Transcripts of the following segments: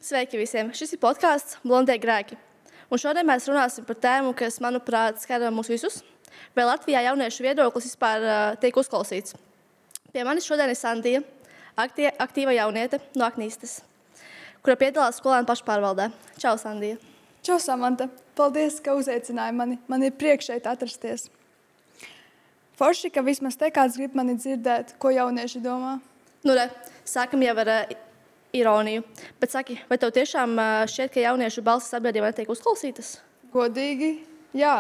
Sveiki visiem! Šis ir podkāsts Blondie grēki. Un šodien mēs runāsim par tēmu, kas, manuprāt, skar mūs visus. Vai Latvijā jauniešu viedoklis vispār tiek uzklausīts? Pie manis šodien ir Sandija, aktīva jauniete no Aknīstes, kura piedalās skolēnu pašpārvaldē. Čau, Sandija! Čau, Samanta! Paldies, ka uzaicināji mani. Man ir prieks šeit atrasties. Forši, ka vismaz te kāds grib mani dzirdēt, ko jaunieši domā. Nu, sākam jau ar ironiju. Bet saki, vai tev tiešām šķiet, ka jauniešu balsis sabiedrībā netiek uzklausītas? Godīgi, jā.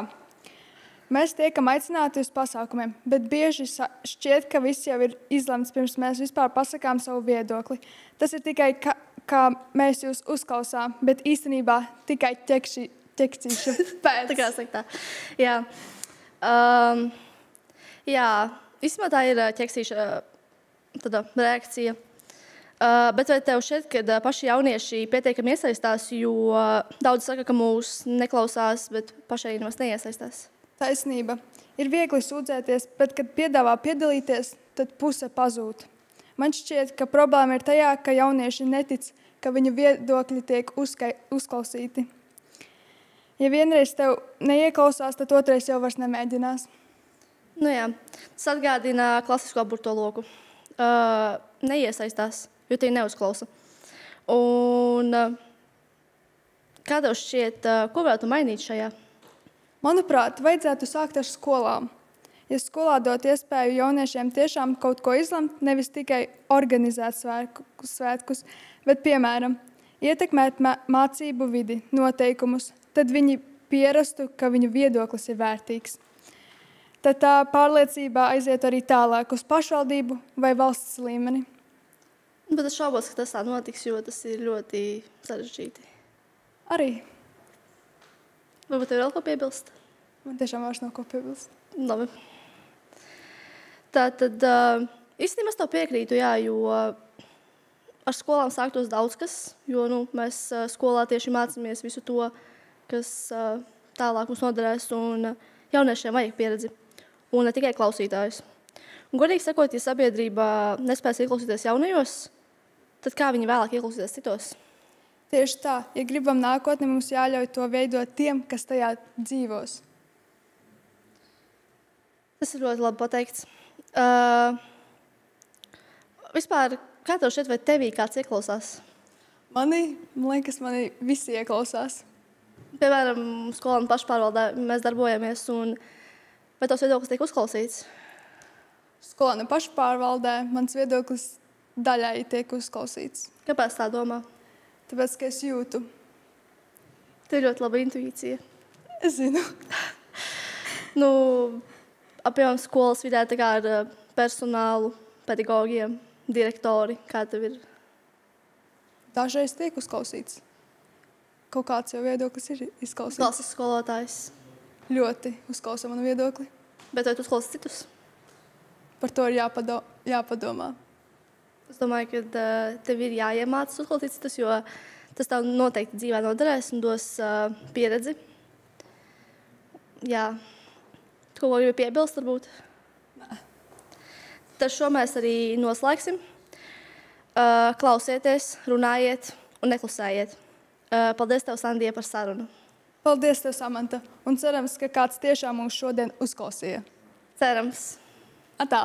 Mēs tiekam aicināti uz pasākumiem, bet bieži šķiet, ka viss jau ir izlemts, pirms mēs vispār pasakām savu viedokli. Tas ir tikai, kā mēs jūs uzklausām, bet īstenībā tikai ķekšīšu pēc. Tā kā saka tā. Jā. Jā, vismaz tā ir ķeksīša reakcija. Bet vai tev šķiet, ka paši jaunieši pietiekami iesaistās, jo daudz saka, ka mūs neklausās, bet pašai nemaz neiesaistās? Taisnība. Ir viegli sūdzēties, bet, kad piedāvā piedalīties, tad puse pazūd. Man šķiet, ka problēma ir tajā, ka jaunieši netic, ka viņu viedokļi tiek uzklausīti. Ja vienreiz tev neieklausās, tad otrais jau vairs nemēģinās. Nu jā, tas atgādina klasisko burto loku. Neiesaistās, jo tie neuzklausa. Un kā tev šķiet, ko varētu mainīt šajā? Manuprāt, vajadzētu sākt ar skolām. Ja skolā dot iespēju jauniešiem tiešām kaut ko izlemt, nevis tikai organizēt svētkus, bet, piemēram, ietekmēt mācību vidi, noteikumus, tad viņi pierastu, ka viņu viedoklis ir vērtīgs. Tad tā pārliecībā aiziet arī tālāk uz pašvaldību vai valsts līmeni. Bet es šaubos, ka tas tā notiks, jo tas ir ļoti sarežģīti. Arī. Varbūt tev vēl ko piebilst? Man tiešām vairs nav ko piebilst. Labi. Tātad, īstenībā es tev piekrītu, jā, jo ar skolām sāktos daudz kas, jo mēs skolā tieši mācāmies visu to, kas tālāk mums noderēs, un jauniešiem vajag pieredzi, un ne tikai klausītājus. Un, godīgi sakot, ja sabiedrība nespēs ieklausīties jaunajos, tad kā viņi vēlāk ieklausīties citos? Tieši tā, ja gribam nākotni, mums jāļauj to veidot tiem, kas tajā dzīvos. Tas ir ļoti labi pateikts. Vispār, kā tev šķiet, vai tevī kāds ieklausās? Man liekas, mani visi ieklausās. Piemēram, skolēnu pašpārvaldē mēs darbojamies, un vai tavs viedoklis tiek uzklausīts? Skolēnu pašpārvaldē mans viedoklis daļai tiek uzklausīts. Kāpēc tā domā? Tāpēc, ka es jūtu. Tev ir ļoti laba intuīcija. Es zinu. Apmēram skolas vidē tā kā ar personālu, pedagogiem, direktori, kā tev ir? Dažreiz tiek uzklausīts. Kaut kāds jau viedoklis ir izklausīts. Klases skolotājs. Ļoti uzklausa manu viedokli. Bet vai tu uzklausi citus? Par to ir jāpadomā. Es domāju, ka tev ir jāiemācas uzklausīt citus, jo tas tev noteikti dzīvē noderēs un dos pieredzi. Jā. Tu kaut ko gribi piebilst, varbūt? Nē. Tad šo mēs arī noslēgsim. Klausieties, runājiet un neklusējiet. Paldies tev, Sandija, par sarunu. Paldies tev, Samanta. Un cerams, ka kāds tiešām mūs šodien uzklausīja. Cerams. Atā.